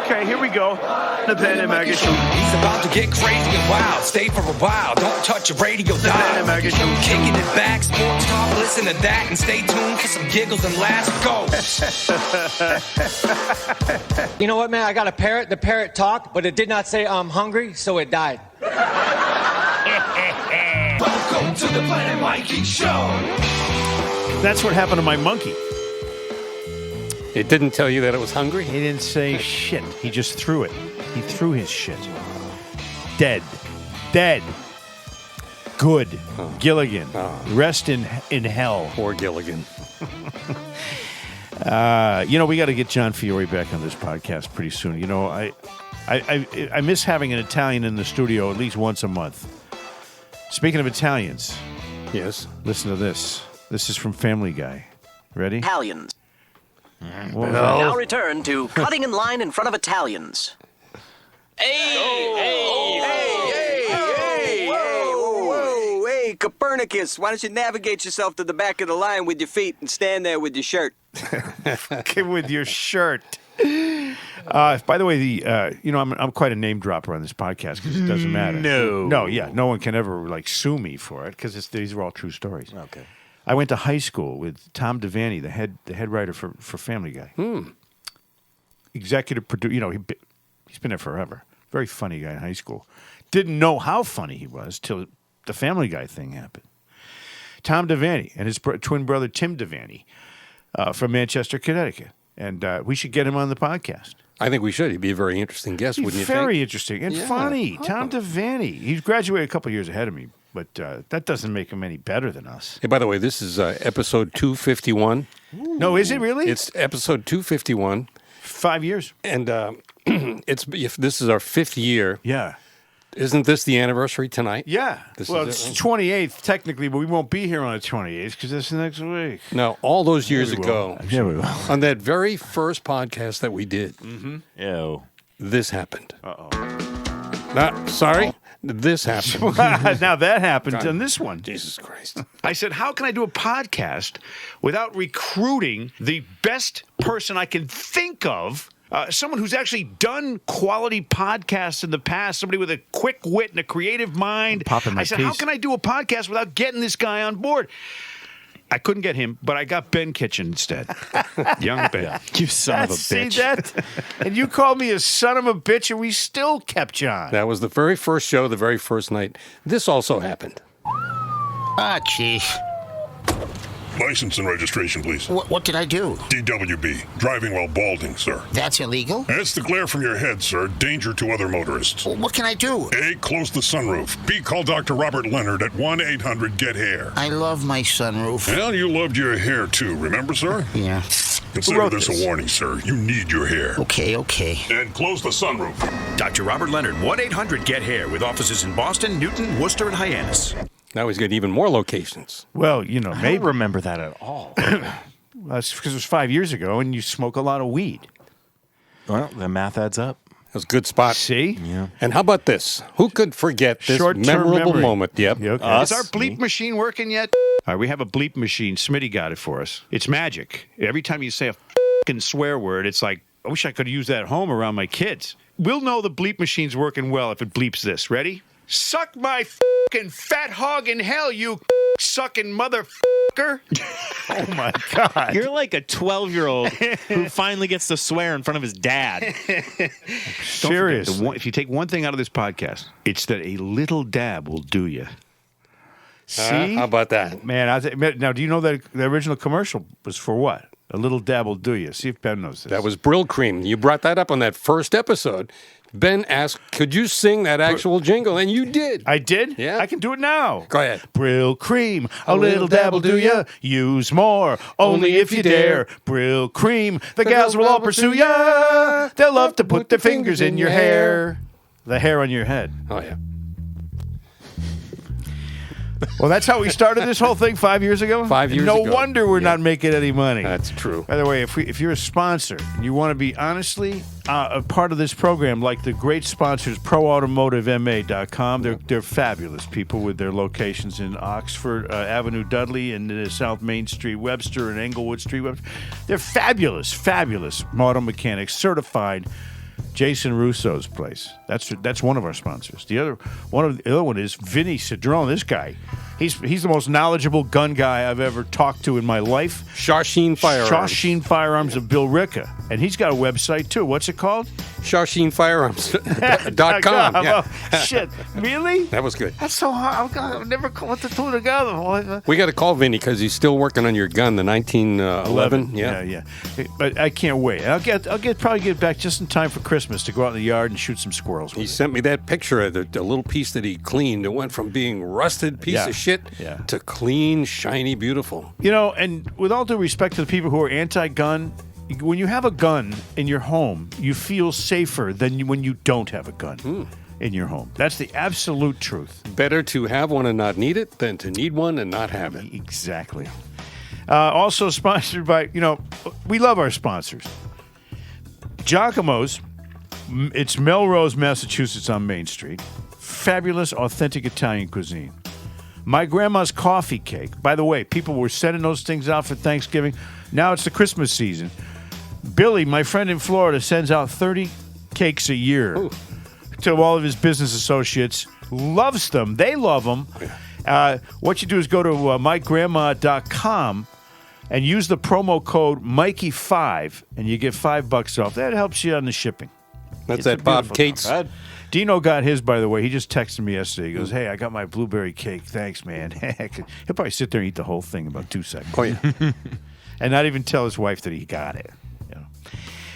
Okay, here we go. The Ben and Maggie Show. He's about to get crazy and wild. Stay for a while. Don't touch your radio dial. Ben and Maggie Show. Kicking it back, sports talk. Listen to that and stay tuned for some giggles and laughs. Go. You know what, man? I got a parrot. The parrot talked, but it did not say I'm hungry, so it died. Welcome to the Planet Mikey Show. That's what happened to my monkey. It didn't tell you that it was hungry? He didn't say shit. He just threw it. He threw his shit. Dead. Good. Oh. Gilligan. Oh. Rest in hell. Poor Gilligan. We got to get John Fiore back on this podcast pretty soon. You know, I miss having an Italian in the studio at least once a month. Speaking of Italians. Yes. Listen to this. This is from Family Guy. Ready? Italians. Now return to cutting in line in front of Italians. Hey, Copernicus, why don't you navigate yourself to the back of the line with your feet and stand there with your shirt? With your shirt. By the way, I'm quite a name dropper on this podcast because it doesn't matter. No one can ever sue me for it because these are all true stories. Okay. I went to high school with Tom Devaney, the head writer for Family Guy. Executive producer. He's been there forever. Very funny guy in high school. Didn't know how funny he was till the Family Guy thing happened. Tom Devaney and his twin brother Tim Devaney from Manchester, Connecticut. And we should get him on the podcast. I think we should. He'd be a very interesting guest, wouldn't you think? Very interesting and funny. Tom Devaney. He's graduated a couple years ahead of me. But that doesn't make him any better than us. Hey, by the way, this is episode 251. No, is it really? It's episode 251. 5 years. And this is our 5th year. Yeah. Isn't this the anniversary tonight? Yeah. It's 28th, technically, but we won't be here on the 28th because that's next week. No, all those years ago. Yeah, we will. On that very first podcast that we did, this happened. Uh-oh. Sorry? This happened. Now that happened on this one. Jesus Christ. I said, how can I do a podcast without recruiting the best person I can think of? Someone who's actually done quality podcasts in the past, somebody with a quick wit and a creative mind. I said, how can I do a podcast without getting this guy on board? I couldn't get him, but I got Ben Kitchen instead. Young Ben. You son of a bitch. See that? And you called me a son of a bitch, and we still kept John. That was the very first show, the very first night. This also happened. Chief. License and registration, please. What did I do? DWB. Driving while balding, sir. That's illegal? That's the glare from your head, sir. Danger to other motorists. What can I do? A, close the sunroof. B, call Dr. Robert Leonard at 1-800-GET-HAIR. I love my sunroof. Well, you loved your hair, too. Remember, sir? Yeah. Consider this a warning, sir. You need your hair. Okay. And close the sunroof. Dr. Robert Leonard, 1-800-GET-HAIR, with offices in Boston, Newton, Worcester, and Hyannis. Now he's got even more locations. Well, maybe. I don't remember that at all. That's because it was 5 years ago, and you smoke a lot of weed. Well, the math adds up. That was a good spot. See? Yeah. And how about this? Who could forget this Short-term memorable memory. moment? Yep. Okay. Is our bleep machine working yet? All right, we have a bleep machine. Smitty got it for us. It's magic. Every time you say a fucking swear word, it's like, I wish I could use that at home around my kids. We'll know the bleep machine's working well if it bleeps this. Ready? Suck my fucking fat hog in hell, you sucking motherfucker. Oh, my God. You're like a 12-year-old who finally gets to swear in front of his dad. Serious. If you take one thing out of this podcast, it's that a little dab will do you. See? How about that? Man, now, do you know that the original commercial was for what? A little dab will do you. See if Ben knows this. That was Brill Cream. You brought that up on that first episode. Ben asked, could you sing that actual jingle? And you did. I did? Yeah. I can do it now. Go ahead. Brill Cream, a little dab will do ya. Use more, only if you dare. Brill Cream, the gals will all pursue ya. They'll love to put their fingers in your hair. The hair on your head. Oh, yeah. Well, that's how we started this whole thing 5 years ago? 5 years ago. No wonder we're not making any money. That's true. By the way, if you're a sponsor and you want to be honestly a part of this program, like the great sponsors, ProAutomotiveMA.com, they're fabulous people with their locations in Oxford Avenue, Dudley, and South Main Street, Webster, and Englewood Street, Webster. They're fabulous auto mechanics, certified Jason Russo's place. That's one of our sponsors. The other one is Vinny Cedrone. This guy, he's the most knowledgeable gun guy I've ever talked to in my life. Shawsheen Firearms. Shawsheen Firearms of Bill Ricca, and he's got a website too. What's it called? ShawsheenFirearms.com. Yeah. Shit, really? That was good. That's so hard. I've never put the two together. We got to call Vinny because he's still working on your gun, the 1911. Yeah. But I can't wait. I'll probably get back just in time for Christmas to go out in the yard and shoot some squirrels. He sent me that picture of the little piece that he cleaned. It went from being rusted piece of shit to clean, shiny, beautiful. You know, and with all due respect to the people who are anti-gun, when you have a gun in your home, you feel safer than when you don't have a gun in your home. That's the absolute truth. Better to have one and not need it than to need one and not have it. Exactly. Also sponsored by, we love our sponsors. Giacomo's, it's Melrose, Massachusetts on Main Street. Fabulous, authentic Italian cuisine. My grandma's coffee cake. By the way, people were sending those things out for Thanksgiving. Now it's the Christmas season. Billy, my friend in Florida, sends out 30 cakes a year to all of his business associates. Loves them. They love them. What you do is go to mygrandma.com and use the promo code Mikey5, and you get $5 off. That helps you on the shipping. That's at Bob Cates. Dino got his, by the way. He just texted me yesterday. He goes, "Hey, I got my blueberry cake. Thanks, man." He'll probably sit there and eat the whole thing in about 2 seconds. Oh, yeah. And not even tell his wife that he got it.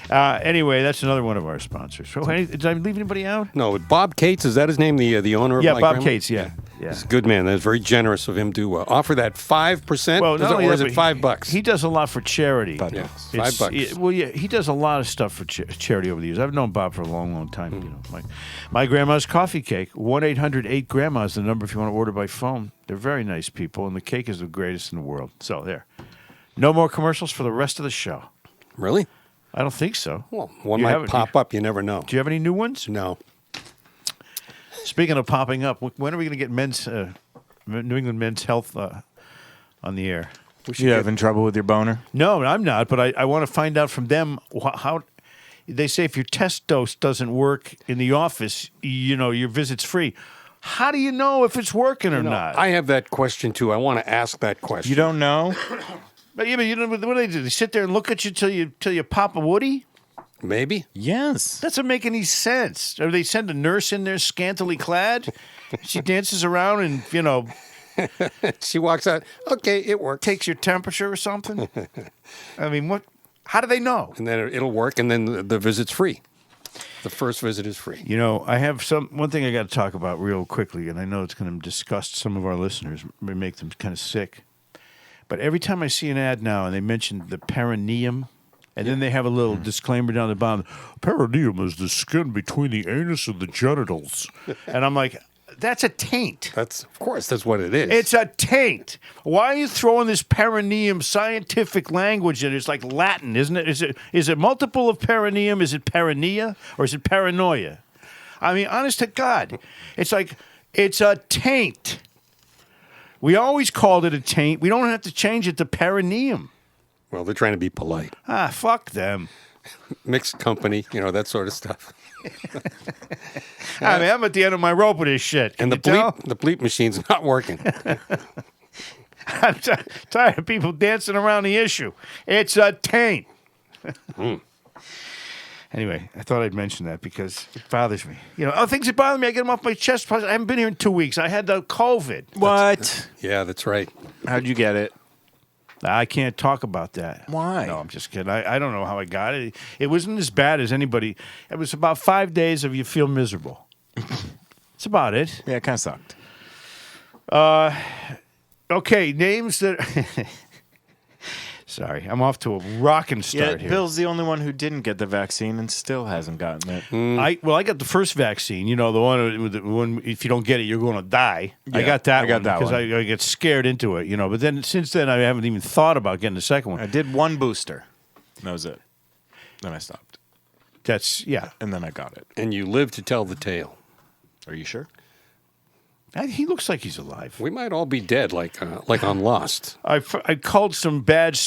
Anyway, that's another one of our sponsors. So, did I leave anybody out? No, Bob Cates, is that his name, the owner of Yeah, My Bob Grandma? Cates, yeah. He's a good man. That's very generous of him to offer that 5%. Well, not only or is that, it but $5? He does a lot for charity. Yeah, It's- $5. He does a lot of stuff for charity over the years. I've known Bob for a long, long time. My grandma's coffee cake. 1-800-8-GRANDMA is the number if you want to order by phone. They're very nice people, and the cake is the greatest in the world. So there. No more commercials for the rest of the show. Really? I don't think so. Well, one might pop up. You never know. Do you have any new ones? No. Speaking of popping up, when are we going to get New England Men's Health on the air? You having trouble with your boner? No, I'm not, but I want to find out from them how they say if your test dose doesn't work in the office, your visit's free. How do you know if it's working or not? I have that question, too. I want to ask that question. You don't know? But what do they do? They sit there and look at you till you pop a woody? Maybe. Yes. That doesn't make any sense. Or they send a nurse in there scantily clad. She dances around and, She walks out. Okay, it worked. Takes your temperature or something. I mean, what? How do they know? And then it'll work, and then the visit's free. The first visit is free. I have one thing I got to talk about real quickly, and I know it's going to disgust some of our listeners, make them kind of sick. But every time I see an ad now and they mention the perineum, and then they have a little disclaimer down the bottom, perineum is the skin between the anus and the genitals. And I'm like, that's a taint. Of course, that's what it is. It's a taint. Why are you throwing this perineum scientific language in? It's like Latin, isn't it? Is it multiple of perineum? Is it perineia? Or is it paranoia? I mean, honest to God, it's like, it's a taint. We always called it a taint. We don't have to change it to perineum. Well, they're trying to be polite. Fuck them. Mixed company, that sort of stuff. I mean, I'm at the end of my rope with this shit. And the bleep machine's not working. I'm tired of people dancing around the issue. It's a taint. Anyway, I thought I'd mention that because it bothers me. Things that bother me, I get them off my chest. I haven't been here in 2 weeks. I had the COVID. What? Yeah, that's right. How'd you get it? I can't talk about that. Why? No, I'm just kidding. I don't know how I got it. It wasn't as bad as anybody. It was about 5 days of you feel miserable. That's about it. Yeah, it kind of sucked. Okay, names that... Sorry, I'm off to a rocking start here. Bill's the only one who didn't get the vaccine and still hasn't gotten it. I got the first vaccine. The one if you don't get it, you're going to die. Yeah, I got that one because I get scared into it. But then since then, I haven't even thought about getting the second one. I did one booster. That was it. Then I stopped. And then I got it. And you live to tell the tale. Are you sure? He looks like he's alive. We might all be dead, like on Lost. I called some bad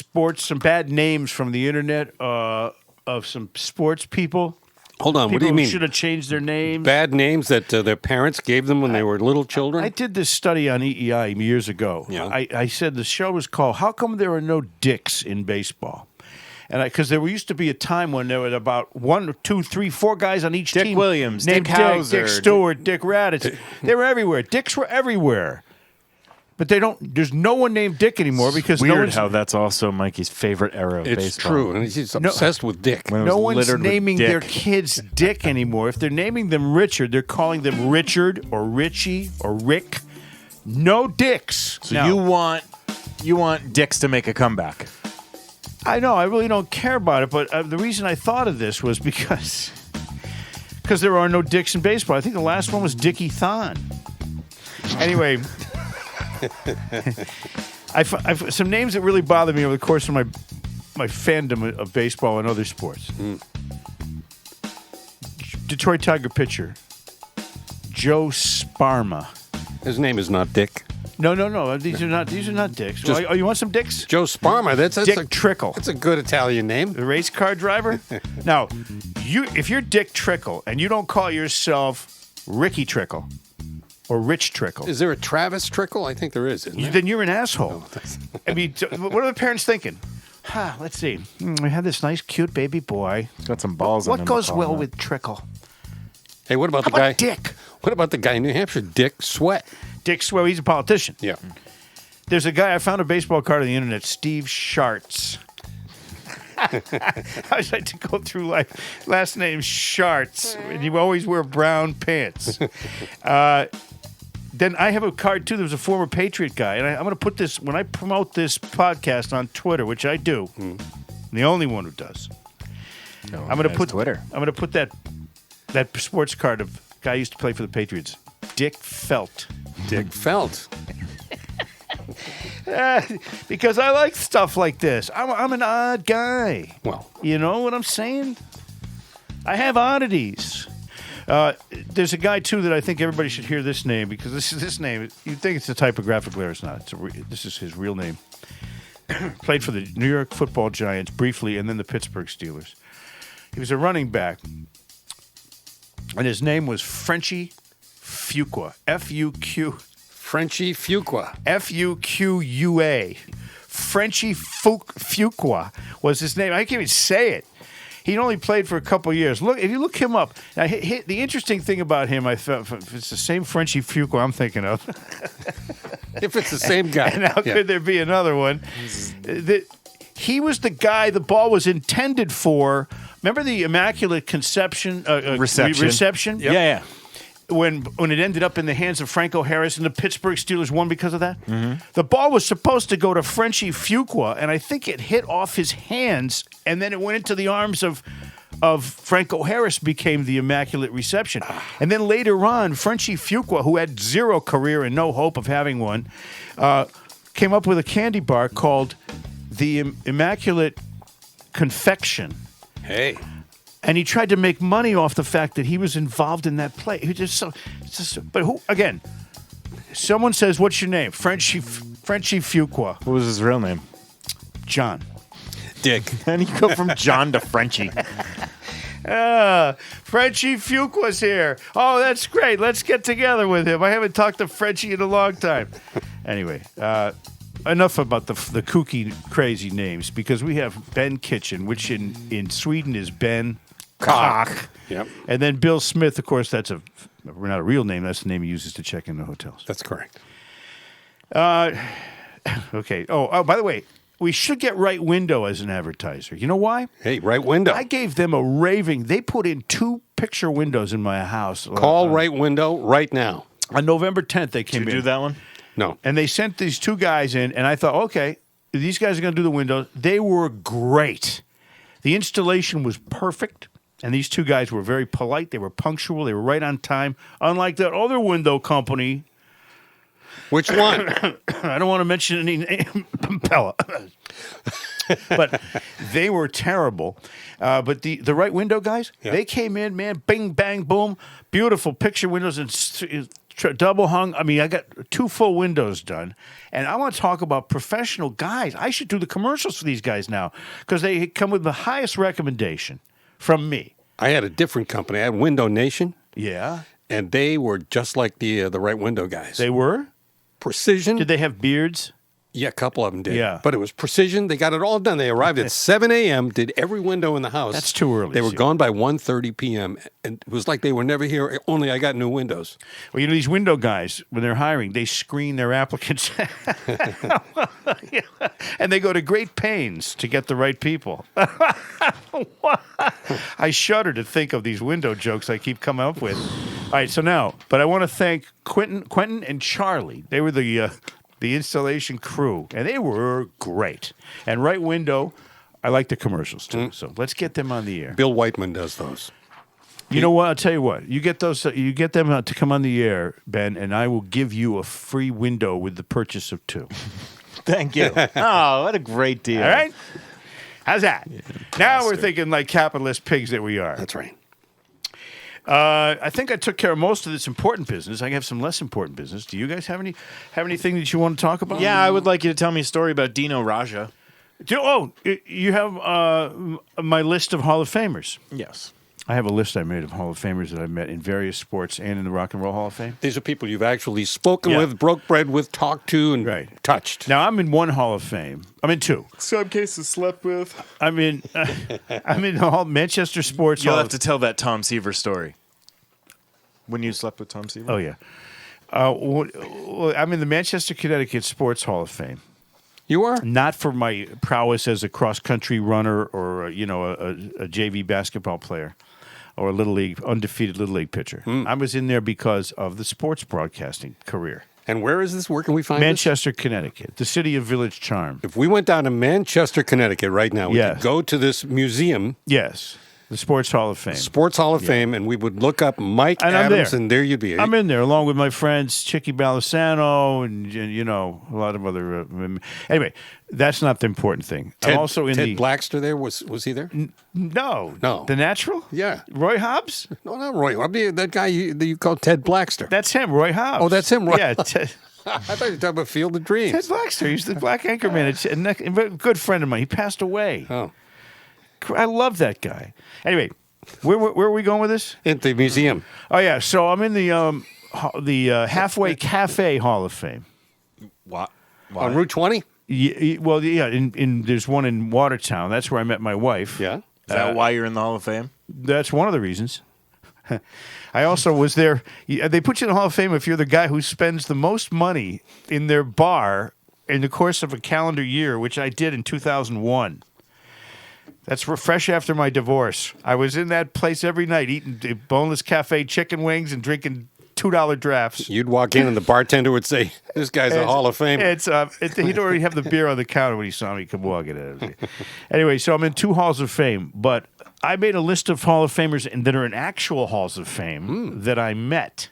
names from the internet of some sports people. Hold on, what do you mean? Should have changed their names. Bad names that their parents gave them when they were little children? I did this study on EEI years ago. Yeah. I said the show was called "How Come There Are No Dicks in Baseball?" And because there used to be a time when there were about 1, 2, 3, 4 guys on each Dick team. Williams, named Dick Hauser, Dick Stewart, Dick Raditz. They were everywhere. Dicks were everywhere. But there's no one named Dick anymore because Weird no one's how that's also Mikey's favorite era of It's baseball. true, and he's obsessed with Dick. When it no was one's littered with naming Dick. their kids Dick anymore. If they're naming them Richard, they're calling them Richard or Richie or Rick. No Dicks. So No. you want Dicks to make a comeback. I know. I really don't care about it, but the reason I thought of this was because there are no Dicks in baseball. I think the last one was Dickie Thon. Anyway, I've some names that really bother me over the course of my fandom of baseball and other sports. Detroit Tiger pitcher Joe Sparma. His name is not Dick. No. These are not Dicks. Just- You want some Dicks? Joe Sparma. That's Dick Trickle. That's a good Italian name. The race car driver? Now, if you're Dick Trickle and you don't call yourself Ricky Trickle or Rich Trickle, Is there a Travis Trickle? I think there is, isn't there? then you're an asshole. I mean, what are the parents thinking? Let's see. We have this nice, cute baby boy. He's got some balls on him. What to goes call well him with Trickle? Hey, what about How the guy? about Dick? What about the guy in New Hampshire, Dick Sweat? Dick Swell, he's a politician. Yeah. There's a guy, I found a baseball card on the internet, Steve Schartz. I just like to go through life. Last name Schartz, and you always wear brown pants. Then I have a card, too. There's a former Patriot guy, and I'm going to put this, when I promote this podcast on Twitter, which I do, I'm the only one who does. I'm going to put Twitter. I'm going to put that sports card of guy who used to play for the Patriots, Dick Felt. Dick Felt. Because I like stuff like this. I'm an odd guy. Well, You know what I'm saying? I have oddities. There's a guy, too, that I think everybody should hear this name because this name, you'd think it's a typographic error. It's not. This is his real name. Played for the New York Football Giants briefly and then the Pittsburgh Steelers. He was a running back. And his name was Frenchie Fuqua. F-U-Q. Frenchie Fuqua. F-U-Q-U-A. Frenchie Fuqua was his name. I can't even say it. He only played for a couple years. Look, if you look him up, now, the interesting thing about him, I thought, if it's the same Frenchie Fuqua I'm thinking of. If it's the same guy. And how could there be another one? He was the guy the ball was intended for. Remember the Immaculate Conception? Reception. Yep. Yeah. When it ended up in the hands of Franco Harris and the Pittsburgh Steelers won because of that? Mm-hmm. The ball was supposed to go to Frenchie Fuqua, and I think it hit off his hands, and then it went into the arms of Franco Harris, became the Immaculate Reception. And then later on, Frenchie Fuqua, who had zero career and no hope of having one, came up with a candy bar called the Immaculate Confection. Hey. And he tried to make money off the fact that he was involved in that play. But who, again, someone says, what's your name? Frenchie Fuqua. What was his real name? John. Dick. And you go from John to Frenchie. Frenchie Fuqua's here. Oh, that's great. Let's get together with him. I haven't talked to Frenchie in a long time. Anyway, enough about the kooky, crazy names, because we have Ben Kitchen, which in Sweden is Ben Cock. Yep. And then Bill Smith, of course, that's not a real name. That's the name he uses to check into hotels. That's correct. Okay. Oh, by the way, we should get Right Window as an advertiser. You know why? Hey, Right Window. I gave them a raving. They put in 2 picture windows in my house. Call Right Window right now. On November 10th, they came in. Did you do that one? No. And they sent these 2 guys in, and I thought, okay, these guys are going to do the windows. They were great. The installation was perfect, and these 2 guys were very polite. They were punctual. They were right on time, unlike that other window company. Which one? I don't want to mention any name, Pella. But they were terrible. But the Right Window guys, They came in, man, bing, bang, boom, beautiful picture windows and double hung. I mean, I got 2 full windows done. And I want to talk about professional guys. I should do the commercials for these guys now because they come with the highest recommendation from me. I had a different company. I had Window Nation, Yeah. and they were just like the right window guys. They were? Precision. Did they have beards? Yeah, a couple of them did. Yeah. But it was precision. They got it all done. They arrived at 7 a.m., did every window in the house. That's too early, They were see. gone by 1:30 p.m., and it was like they were never here, only I got new windows. Well, these window guys, when they're hiring, they screen their applicants. And they go to great pains to get the right people. I shudder to think of these window jokes I keep coming up with. All right, so now, but I want to thank Quentin and Charlie. They were the installation crew, and they were great. And Right Window, I like the commercials too. So let's get them on the air. Bill Whiteman does those. You know what? I'll tell you what. You get those. You get them to come on the air, Ben, and I will give you a free window with the purchase of 2. Thank you. Oh, what a great deal. All right. How's that? Now we're thinking like capitalist pigs that we are. That's right. I think I took care of most of this important business. I have some less important business. Do you guys have anything that you want to talk about? Yeah, I would like you to tell me a story about Dino Raja. You have my list of Hall of Famers. Yes. I have a list I made of Hall of Famers that I've met in various sports and in the Rock and Roll Hall of Fame. These are people you've actually spoken Yeah. with, broke bread with, talked to, and touched. Now, I'm in one Hall of Fame. I'm in 2. Some cases slept with. I'm in the Manchester Sports You'll Hall. have to tell that Tom Seaver story. When you slept with Tom Seaver? Oh, yeah. I'm in the Manchester, Connecticut Sports Hall of Fame. You are? Not for my prowess as a cross-country runner or, a JV basketball player or a undefeated Little League pitcher. I was in there because of the sports broadcasting career. And where is this? Where can we find this? Manchester, Connecticut, the city of Village Charm. If we went down to Manchester, Connecticut right now, we Yes. could go to this museum. Yes, the Sports Hall of Fame. Sports Hall of Fame, and we would look up Mike And I'm Adams, there. and there you'd be. I'm in there along with my friends Chicky Balisano and a lot of other. Anyway, that's not the important thing. Ted, I'm also in Ted the Blackster there was he there? No, No. The Natural. Yeah. Roy Hobbs. No, not Roy. I mean, that guy you call Ted Blackster. That's him, Roy Hobbs. Oh, that's him, Roy. Yeah. Ted I thought you were talking about Field of Dreams. Blackster. He's the black anchorman. A good friend of mine. He passed away. Oh, I love that guy. Anyway, where are we going with this? at the museum. Oh yeah, so I'm in the Halfway Cafe Hall of Fame. What? On Route 20? In there's one in Watertown. That's where I met my wife. Yeah. Is that why you're in the Hall of Fame? That's one of the reasons. I also was there. They put you in the Hall of Fame if you're the guy who spends the most money in their bar in the course of a calendar year, which I did in 2001. That's fresh after my divorce. I was in that place every night eating boneless cafe chicken wings and drinking $2 drafts. You'd walk in and the bartender would say, "This guy's a Hall of Fame." He'd already have the beer on the counter when he saw me come walking in. Anyway, so I'm in 2 Halls of Fame, but I made a list of Hall of Famers that are in actual Halls of Fame that I met,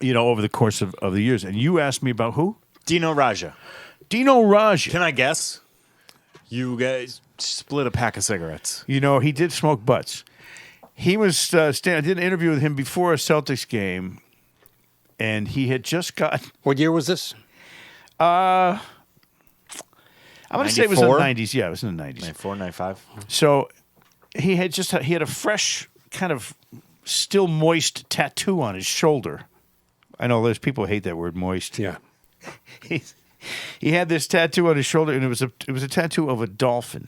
over the course of the years. And you asked me about who? Dino Raja. Dino Raja. Can I guess? You guys split a pack of cigarettes. He did smoke butts. He was I did an interview with him before a Celtics game, and he had just got. What year was this? I'm going to say it was in the 94? 90s. Yeah, it was in the 90s. 94, 95. So he had a fresh kind of still moist tattoo on his shoulder. I know there's people who hate that word moist. Yeah. He had this tattoo on his shoulder, and it was a tattoo of a dolphin.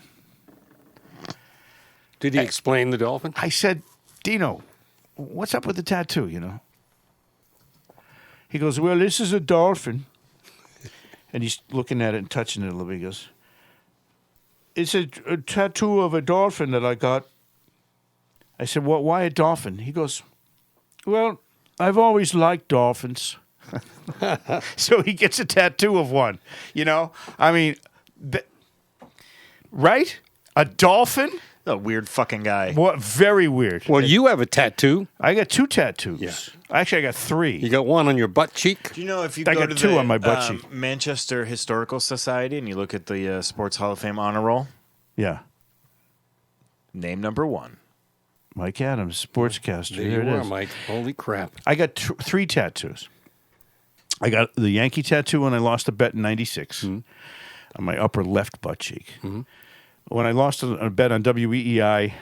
Did he explain the dolphin? I said, Dino, what's up with the tattoo, He goes, well, this is a dolphin. And he's looking at it and touching it a little bit. He goes, it's a tattoo of a dolphin that I got. I said, well, why a dolphin? He goes, well, I've always liked dolphins. So he gets a tattoo of one, I mean, right? A dolphin? A weird fucking guy. What? Very weird. Well, you have a tattoo. I got 2 tattoos. Yeah. Actually, I got 3. You got one on your butt cheek. Do you know if you I go got to 2 the on my butt cheek. Manchester Historical Society and you look at the Sports Hall of Fame honor roll, Yeah. name number 1. Mike Adams, sportscaster. There There you it are, is. Mike. Holy crap. I got 3 tattoos. I got the Yankee tattoo when I lost a bet in '96 on my upper left butt cheek. when I lost a bet on WEEI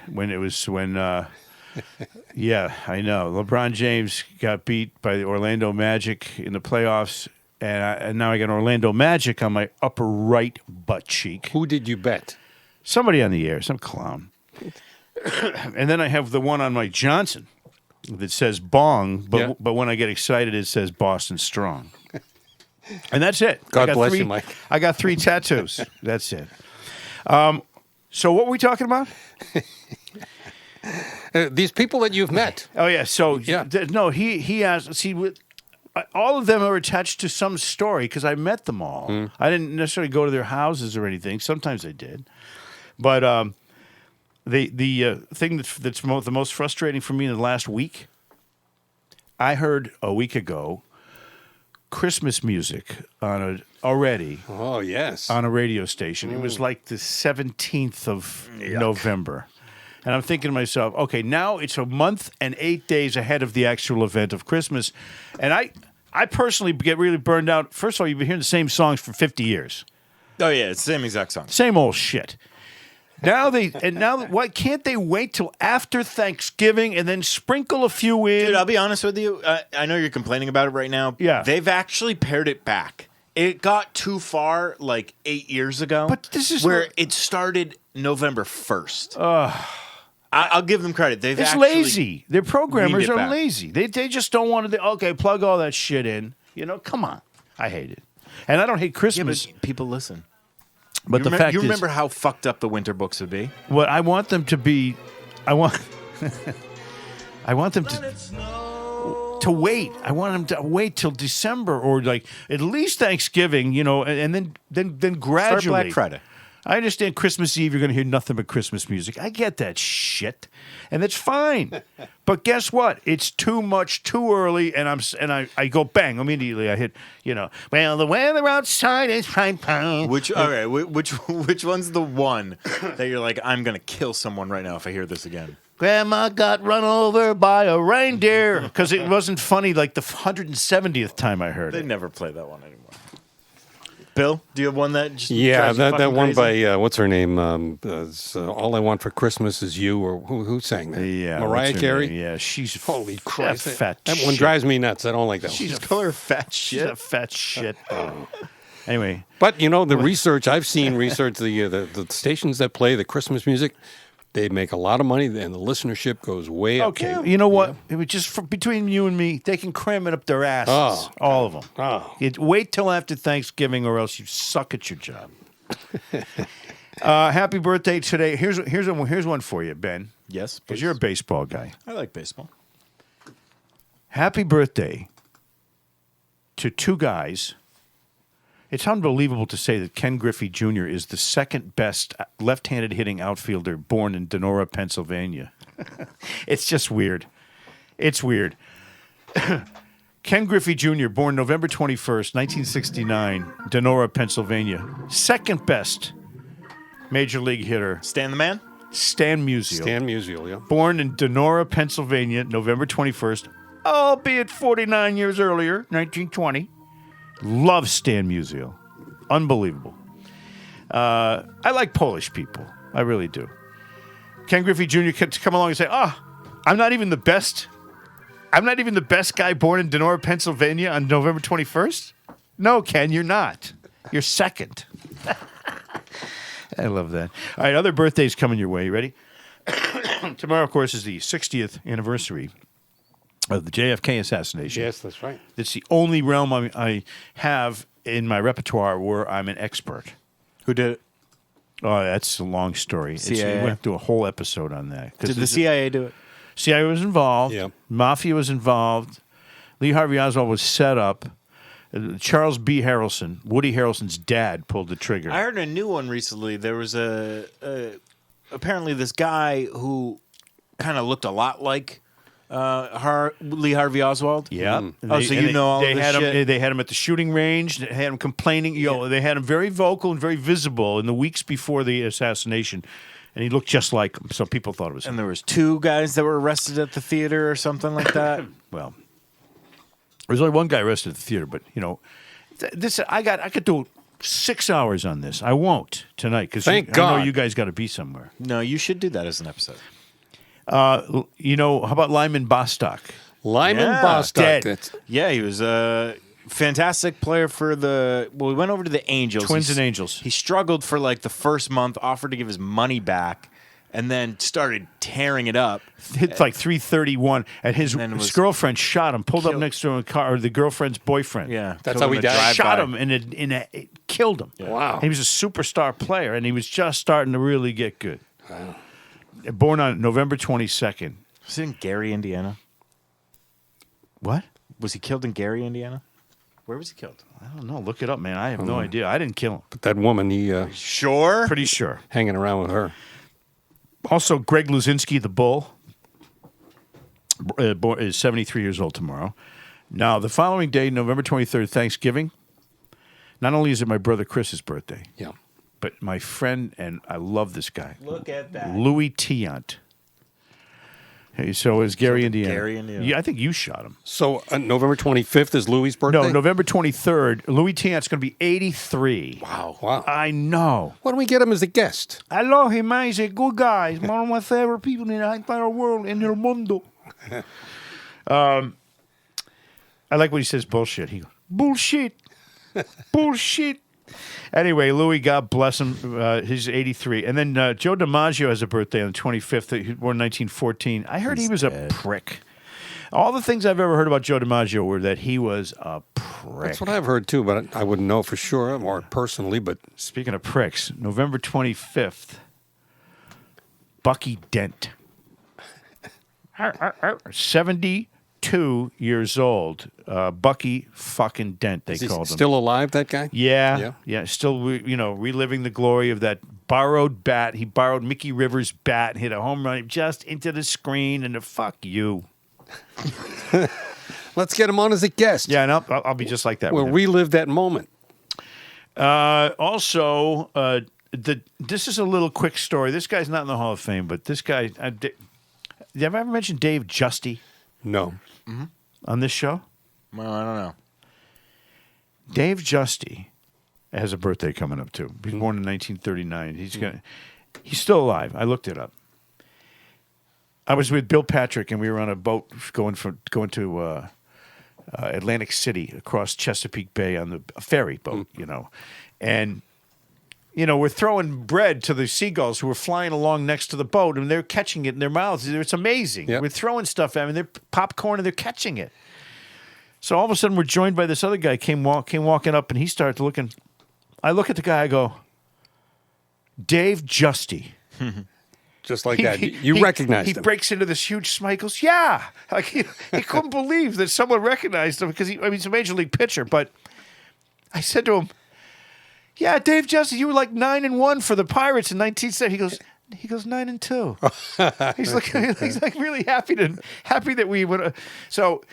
yeah, I know. LeBron James got beat by the Orlando Magic in the playoffs, and now I got Orlando Magic on my upper right butt cheek. Who did you bet? Somebody on the air, some clown. And then I have the one on my Johnson that says Bong, but when I get excited, it says Boston Strong. And that's it. God bless you, Mike. I got 3 tattoos. That's it. So what were we talking about? These people that you've met. Oh, yeah. So, no, he has, see, all of them are attached to some story because I met them all. I didn't necessarily go to their houses or anything. Sometimes I did. But the thing that's the most frustrating for me in the last week, I heard a week ago Christmas music already. Oh, yes. On a radio station. It was like the 17th of November. And I'm thinking to myself, okay, now it's a month and 8 days ahead of the actual event of Christmas. And I personally get really burned out. First of all, you've been hearing the same songs for 50 years. Oh, yeah, it's the same exact song. Same old shit. Now why can't they wait till after Thanksgiving and then sprinkle a few in? Dude, I'll be honest with you. I know you're complaining about it right now. Yeah. They've actually pared it back. It got too far like 8 years ago. But this is where it started November 1st. I'll give them credit. It's lazy. Their programmers are lazy. They just don't want to. Okay, plug all that shit in. Come on. I hate it, and I don't hate Christmas. Yeah, but people listen. But the fact you is, remember how fucked up the winter books would be. What I want them to be, I want them to wait. I want them to wait till December or like at least Thanksgiving. And then gradually. Start Black Friday. I understand Christmas Eve, you're going to hear nothing but Christmas music. I get that shit, and that's fine. But guess what? It's too much, too early, and I go bang immediately. I hit, well, the weather outside is fine. Which one's the one that you're like, I'm going to kill someone right now if I hear this again? Grandma got run over by a reindeer because it wasn't funny like the 170th time I heard it. They never play that one anymore. Bill, do you have one that just that one crazy? by what's her name? All I Want for Christmas Is You, or who sang that? Yeah, Mariah Carey. Yeah, she's holy Christ. Fat that shit. one drives me nuts. I don't like that. She's one. Call her fat shit. She's a fat shit. Anyway, but the research I've seen the stations that play the Christmas music. They make a lot of money, and the listenership goes way up. Okay, you know what? It was just between you and me. They can cram it up their asses, all of them. Wait till after Thanksgiving, or else you suck at your job. Happy birthday today! Here's one for you, Ben. Yes, because you're a baseball guy. I like baseball. Happy birthday to 2 guys. It's unbelievable to say that Ken Griffey Jr. is the second best left-handed hitting outfielder born in Donora, Pennsylvania. It's just weird. It's weird. Ken Griffey Jr., born November 21st, 1969, Donora, Pennsylvania. Second best major league hitter. Stan the Man? Stan Musial. Stan Musial, yeah. Born in Donora, Pennsylvania, November 21st, albeit 49 years earlier, 1920. Love Stan Musial. Unbelievable. I like Polish people. I really do. Ken Griffey Jr. could come along and say, I'm not even the best. I'm not even the best guy born in Donora, Pennsylvania on November 21st? No, Ken, you're not. You're second. I love that. All right, other birthdays coming your way. You ready? Tomorrow, of course, is the 60th anniversary of the JFK assassination. Yes, that's right. It's the only realm I have in my repertoire where I'm an expert. Who did it? Oh, that's a long story. CIA. We have to do a whole episode on that. Did the CIA do it? CIA was involved. Yep. Mafia was involved. Lee Harvey Oswald was set up. Charles B. Harrelson, Woody Harrelson's dad, pulled the trigger. I heard a new one recently. There was apparently this guy who kind of looked a lot like Lee Harvey Oswald. Yeah. So you know all they this had shit? him. They had him at the shooting range. They had him complaining. They had him very vocal and very visible in the weeks before the assassination, and he looked just like him. So people thought it was him. And there was 2 guys that were arrested at the theater or something like that. Well, there was only one guy arrested at the theater, but this I could do 6 hours on this. I won't tonight because Thank I God. know you guys got to be somewhere. No, you should do that as an episode. How about Lyman Bostock? Lyman Bostock. Dead. That's- Yeah, he was a fantastic player for the. Well, he went over to the Angels. Twins and Angels. He struggled for like the first month, offered to give his money back, and then started tearing it up. Hit like 331, and his And then was girlfriend shot him. Pulled up killed. next to him in a car, or the girlfriend's boyfriend. Yeah, That's killed how him he in a died? drive-by. Shot him and it killed him. Wow. He was a superstar player, and he was just starting to really get good. Wow. Born on November 22nd. Was it in Gary, Indiana? What? Was he killed in Gary, Indiana? Where was he killed? I don't know. Look it up, man. I have no idea. I didn't kill him. But that woman, he Sure. Pretty sure. hanging around with her. Also, Greg Luzinski, the Bull, is 73 years old tomorrow. Now, the following day, November 23rd, Thanksgiving, not only is it my brother Chris's birthday, Yeah. but my friend, and I love this guy, Look at that. Louis Tiant. Hey, so is Gary, Indiana. Gary, Indiana. Yeah, I think you shot him. So November 25th is Louis' birthday? No, November 23rd. Louis Tiant's going to be 83. Wow. I know. Why don't we get him as a guest? I love him, man. He's a good guy. He's one of my favorite people in the entire world, in el mundo. I like when he says bullshit. He goes, bullshit. Bullshit. Anyway, Louis, God bless him. He's 83. And then Joe DiMaggio has a birthday on the 25th. He was born in 1914. I heard he was a prick. All the things I've ever heard about Joe DiMaggio were that he was a prick. That's what I've heard too, but I wouldn't know for sure or personally. But Speaking of pricks, November 25th, Bucky Dent. 72 years old. Bucky fucking Dent, they is he called him. still alive, that guy? Yeah. Still, reliving the glory of that borrowed bat. He borrowed Mickey Rivers' bat and hit a home run just into the screen, and fuck you. Let's get him on as a guest. Yeah, and I'll be just like that. We'll with him. relive that moment. Also, this is a little quick story. This guy's not in the Hall of Fame, but this guy. Have I ever mentioned Dave Justy No. on this show? Well, I don't know. Dave Justy has a birthday coming up too. He was born in 1939. He's still alive. I looked it up. I was with Bill Patrick, and we were on a boat going to Atlantic City across Chesapeake Bay on a ferry boat, and we're throwing bread to the seagulls who are flying along next to the boat, and they're catching it in their mouths. It's amazing. Yep. We're throwing stuff at them, and they're popcorn, and they're catching it. So all of a sudden, we're joined by this other guy. Came walking up, and he started looking. I look at the guy. I go, Dave Justy. Just like that. You recognized he him. He breaks into this huge smile. He goes, yeah. Like he couldn't believe that someone recognized him because he's a major league pitcher. But I said to him, yeah, Dave Justy, you were like 9-1 for the Pirates in 1970. He goes 9-2. He's like really happy that we would. So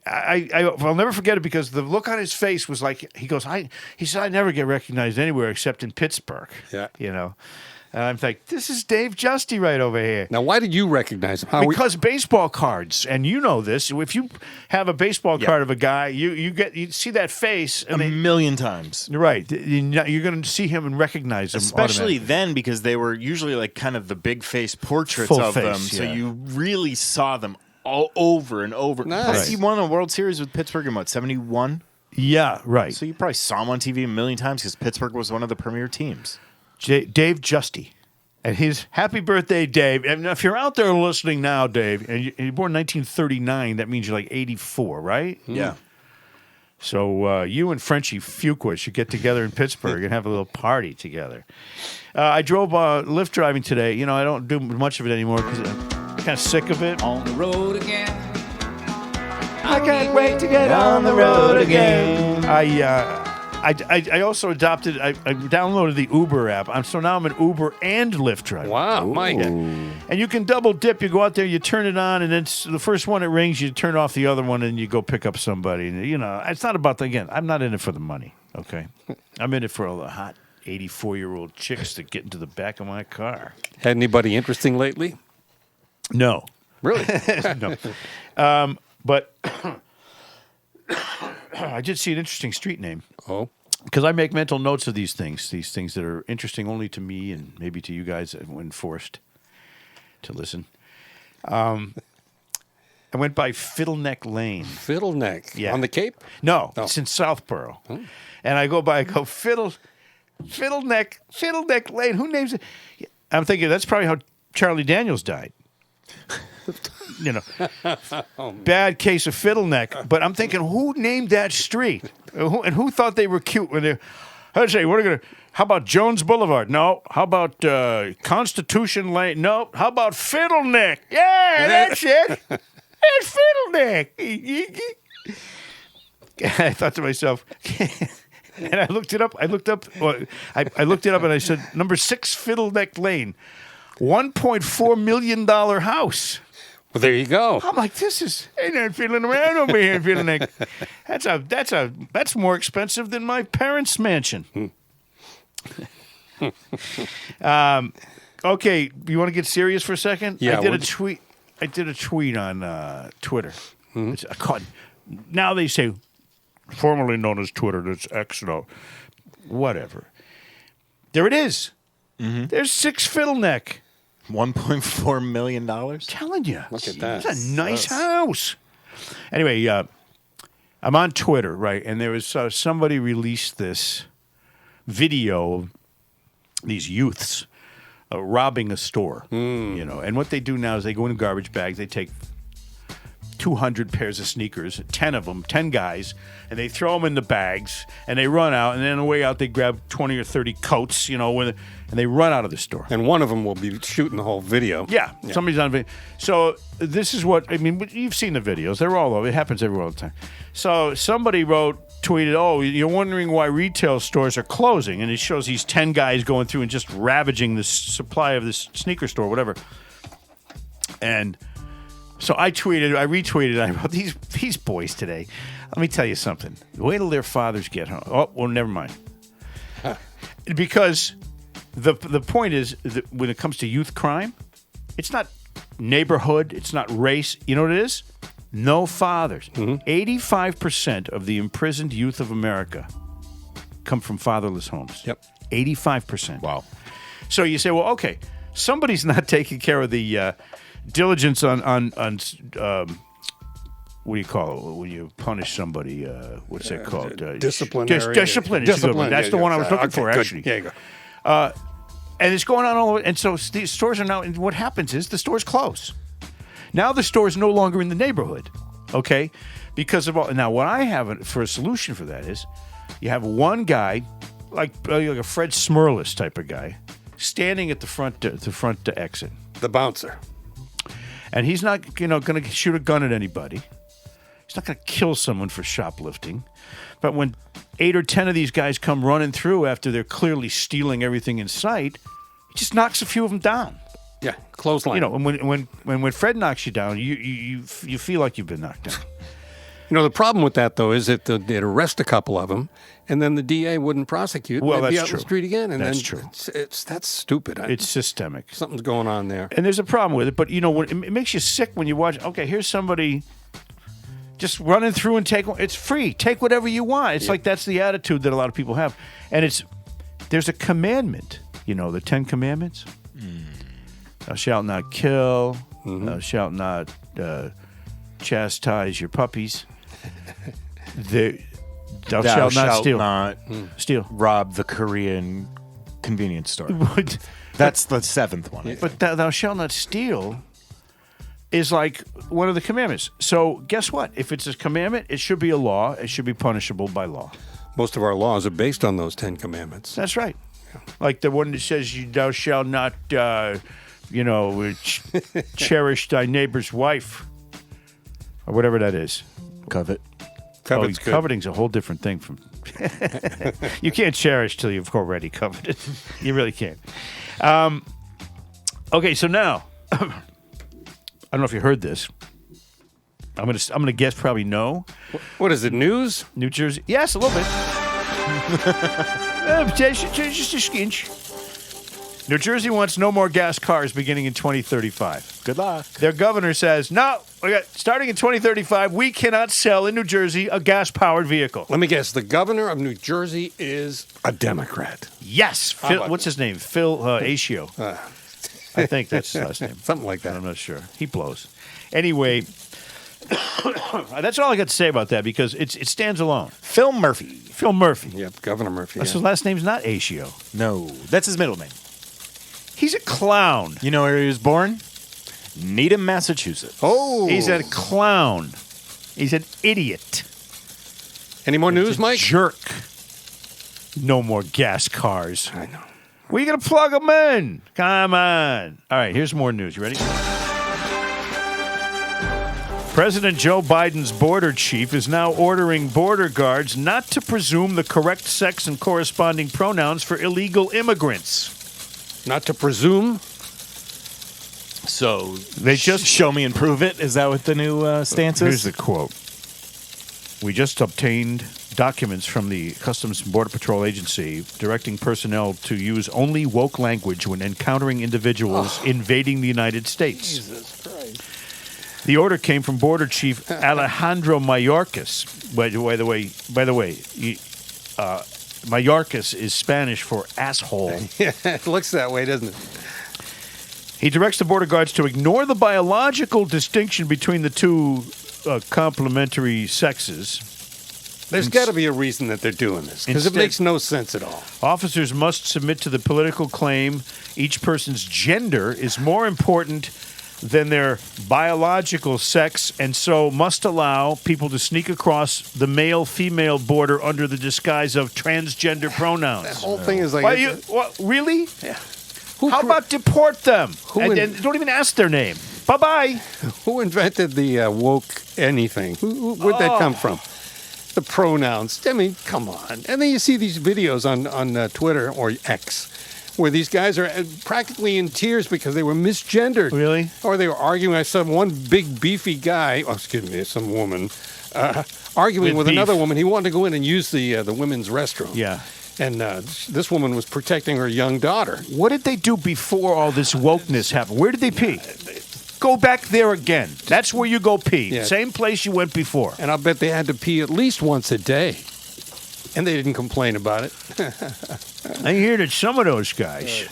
I'll never forget it because the look on his face was like he said I never get recognized anywhere except in Pittsburgh. Yeah. And I'm like, this is Dave Justy right over here. Now, why did you recognize him? Because baseball cards, and you know this. If you have a baseball card of a guy, you see that face A million times. Right, you're going to see him and recognize him, Especially then, because they were usually like kind of the big face portraits Full of face, them, so yeah. you really saw them all over and over. Nice. Plus, he won a World Series with Pittsburgh in what, 71? Yeah, right. So you probably saw him on TV a million times because Pittsburgh was one of the premier teams. Dave Justy. And his happy birthday, Dave. And if you're out there listening now, Dave, and you're born in 1939, that means you're like 84, right? Yeah. So you and Frenchie Fuqua should get together in Pittsburgh and have a little party together. I drove Lyft driving today. I don't do much of it anymore because I'm kind of sick of it. On the road again. I can't wait to get on the road again. I also adopted. I downloaded the Uber app. So now I'm an Uber and Lyft driver. Wow, Mike. And you can double dip. You go out there, you turn it on, and then the first one it rings, you turn off the other one, and you go pick up somebody. And, it's not about I'm not in it for the money. Okay, I'm in it for all the hot 84-year-old chicks that get into the back of my car. Had anybody interesting lately? No, Really? no. But I did see an interesting street name. Oh. because I make mental notes of these things that are interesting only to me and maybe to you guys when forced to listen. I went by Fiddleneck Lane. Fiddleneck? Yeah. On the Cape? No, Oh. it's in Southborough. And I go Fiddleneck Lane. Who names it? I'm thinking that's probably how Charlie Daniels died. Bad case of fiddleneck. But I'm thinking, who named that street? And who thought they were cute when they? I'd say, how about Jones Boulevard? No. How about Constitution Lane? No. How about Fiddleneck? Yeah, that's it. It's Fiddleneck. I thought to myself, and I looked it up. I looked it up, and I said, number 6 Fiddleneck Lane, $1.4 million house. Well, there you go. I'm like, ain't that fiddling around over here in Fiddleneck. That's more expensive than my parents' mansion. Okay, you want to get serious for a second? Yeah. I did a tweet on Twitter. It's now they say, formerly known as Twitter, that's X now. Whatever. There it is. There's 6 Fiddleneck. $1.4 million. Telling you. Look at that. It's a nice house. Anyway, I'm on Twitter, right? And there was somebody released this video of these youths robbing a store, And what they do now is they go in garbage bags. They take 200 pairs of sneakers, 10 of them, 10 guys, and they throw them in the bags, and they run out, and then on the way out, they grab 20 or 30 coats, and they run out of the store. And one of them will be shooting the whole video. Yeah. Somebody's on video. So this is what, you've seen the videos. They're all over. It happens everywhere all the time. So somebody tweeted, oh, you're wondering why retail stores are closing, and it shows these 10 guys going through and just ravaging the supply of this sneaker store, whatever. And so I retweeted, I wrote, these boys today, let me tell you something. Wait till their fathers get home. Oh, well, never mind. Because the point is that when it comes to youth crime, it's not neighborhood, it's not race. You know what it is? No fathers. 85% of the imprisoned youth of America come from fatherless homes. Yep. 85%. Wow. So you say, well, okay, somebody's not taking care of the diligence on what do you call it when you punish somebody? What's that called? Disciplinary. Discipline. That's the one I was looking for, good. actually. There you go. And it's going on all over. And so these stores are now, and what happens is the stores close. Now the store is no longer in the neighborhood, okay? Because of all. Now, what I have for a solution for that is you have one guy, like a Fred Smirlis type of guy, standing at the front exit. The bouncer. And he's not, going to shoot a gun at anybody. He's not going to kill someone for shoplifting. But when 8 or 10 of these guys come running through after they're clearly stealing everything in sight, he just knocks a few of them down. Yeah, clothesline. And when Fred knocks you down, you feel like you've been knocked down. The problem with that, though, is that they'd arrest a couple of them, and then the DA wouldn't prosecute. Well, they'd be that's out true. in the street again. And That's then true. That's stupid. It's systemic. Something's going on there. And there's a problem with it. But, it makes you sick when you watch, okay, here's somebody just running through and it's free. Take whatever you want. It's like that's the attitude that a lot of people have. And there's a commandment, the 10 Commandments. Thou shalt not kill. Thou shalt not chastise your puppies. Thou shalt not steal. Steal. Rob the Korean convenience store. That's the 7th one. But thou shalt not steal is like one of the commandments. So guess what? If it's a commandment, it should be a law. It should be punishable by law. Most of our laws are based on those 10 Commandments. That's right. Like the one that says, thou shalt not, cherish thy neighbor's wife. Or whatever that is. Covet. Covet's good. Coveting's a whole different thing from... You can't cherish till you've already coveted. You really can't. Okay, so now... I don't know if you heard this. I'm gonna guess probably no. What is it, news? New Jersey. Yes, a little bit. Just a skinch. New Jersey wants no more gas cars beginning in 2035. Good luck. Their governor says, no, starting in 2035, we cannot sell in New Jersey a gas-powered vehicle. Let me guess. The governor of New Jersey is a Democrat. Yes. What's his name? Phil Asio. I think that's his last name. Something like that. I'm not sure. He blows. Anyway, that's all I got to say about that because it stands alone. Phil Murphy. Phil Murphy. Yep, Governor Murphy. His last name's not Asio. No, that's his middle name. He's a clown. You know where he was born? Needham, Massachusetts. Oh. He's a clown. He's an idiot. Any more news, Mike? Jerk. No more gas cars. I know. Where are you going to plug them in? Come on. All right, here's more news. You ready? President Joe Biden's border chief is now ordering border guards not to presume the correct sex and corresponding pronouns for illegal immigrants. Not to presume. So They just show me and prove it. Is that what the new stance Here's is? the quote. We just obtained documents from the Customs and Border Patrol Agency directing personnel to use only woke language when encountering individuals invading the United States. Jesus Christ. The order came from Border Chief Alejandro Mayorkas. By the way, Mayorkas is Spanish for asshole. Yeah, it looks that way, doesn't it? He directs the border guards to ignore the biological distinction between the two complementary sexes. There's got to be a reason that they're doing this, because it Instead- makes no sense at all. Officers must submit to the political claim each person's gender is more important than their biological sex, and so must allow people to sneak across the male-female border under the disguise of transgender pronouns. That whole thing is like... What, really? Yeah. How about deport them? in- And don't even ask their name. Bye-bye. Who invented the woke anything? Where'd that come from? The pronouns. I mean, come on. And then you see these videos on Twitter or X where these guys are practically in tears because they were misgendered. Really? Or they were arguing. I saw one big beefy guy, some woman, arguing with beef. another woman. He wanted to go in and use the women's restroom. Yeah. And this woman was protecting her young daughter. What did they do before all this wokeness happened? Where did they pee? Go back there again. That's where you go pee. Yeah. Same place you went before. And I'll bet they had to pee at least once a day. And they didn't complain about it. I hear that some of those guys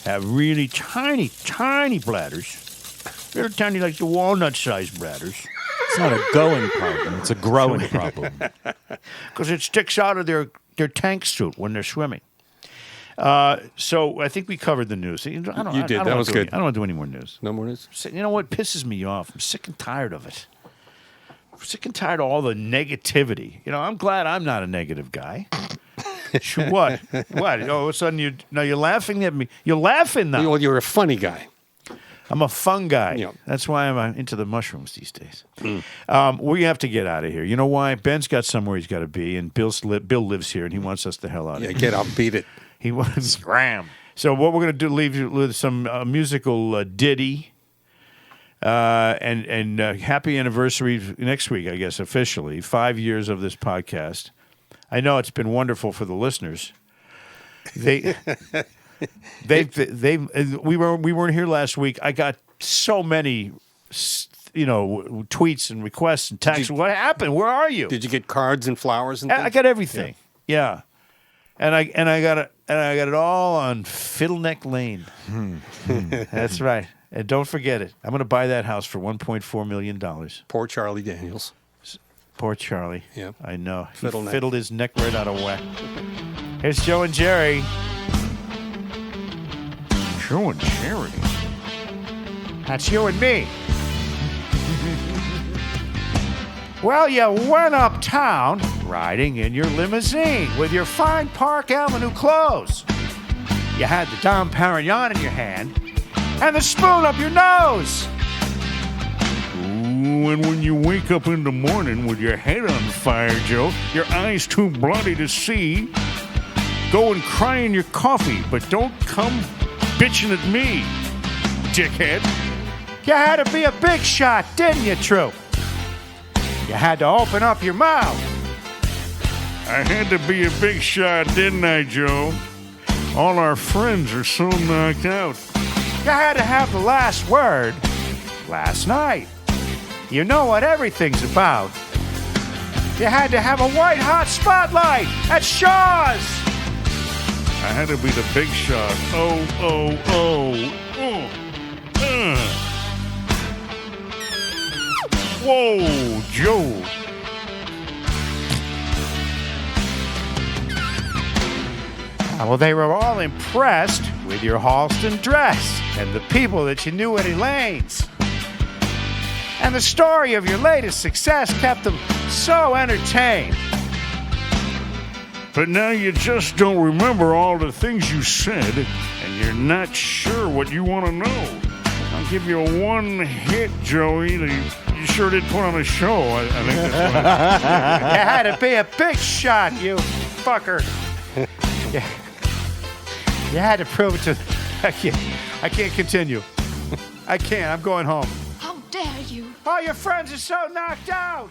have really tiny, tiny bladders. They're tiny, like the walnut-sized bladders. It's not a going problem. It's a growing problem. Because it sticks out of their tank suit when they're swimming. So I think we covered the news. You did. I don't That wanna was do good. I don't want to do any more news. No more news? You know what pisses me off? I'm sick and tired of it. I'm sick and tired of all the negativity. You know, I'm glad I'm not a negative guy. What? What? All of a sudden you're laughing at me. You're laughing now. Well, you're a funny guy. I'm a fun guy. Yeah. That's why I'm into the mushrooms these days. We have to get out of here. You know why? Ben's got somewhere he's got to be, and Bill lives here, and he wants us the hell out of here. Get up, beat it. He wants scram. So what we're going to do, leave you with some musical ditty, and happy anniversary next week, I guess, officially. 5 years of this podcast. I know it's been wonderful for the listeners. We weren't here last week. I got so many, tweets and requests and texts. What happened? Where are you? Did you get cards and flowers and things? I got everything. Yeah. And I got it all on Fiddleneck Lane. That's right. And don't forget it. I'm going to buy that house for $1.4 million. Poor Charlie Daniels. Poor Charlie. Yeah. I know. He Fiddleneck. fiddled his neck right out of whack. Here's Joe and Jerry. Joe and Jerry. That's you and me. Well, you went uptown riding in your limousine with your fine Park Avenue clothes. You had the Dom Perignon in your hand and the spoon up your nose. Ooh, and when you wake up in the morning with your head on fire, Joe, your eyes too bloody to see, go and cry in your coffee, but don't come bitching at me, dickhead. You had to be a big shot, didn't you, Troop? You had to open up your mouth. I had to be a big shot, didn't I, Joe? All our friends are so knocked out. You had to have the last word last night. You know what everything's about. You had to have a white-hot spotlight at Shaw's. I had to be the big shot. Whoa, Joe. Well, they were all impressed with your Halston dress and the people that you knew at Elaine's. And the story of your latest success kept them so entertained. But now you just don't remember all the things you said, and you're not sure what you want to know. I'll give you a one hit, Joey. You sure did put on a show. I think that's what you had to be a big shot, you fucker. You had to prove it to... I can't continue. I can't. I'm going home. How dare you? All your friends are so knocked out.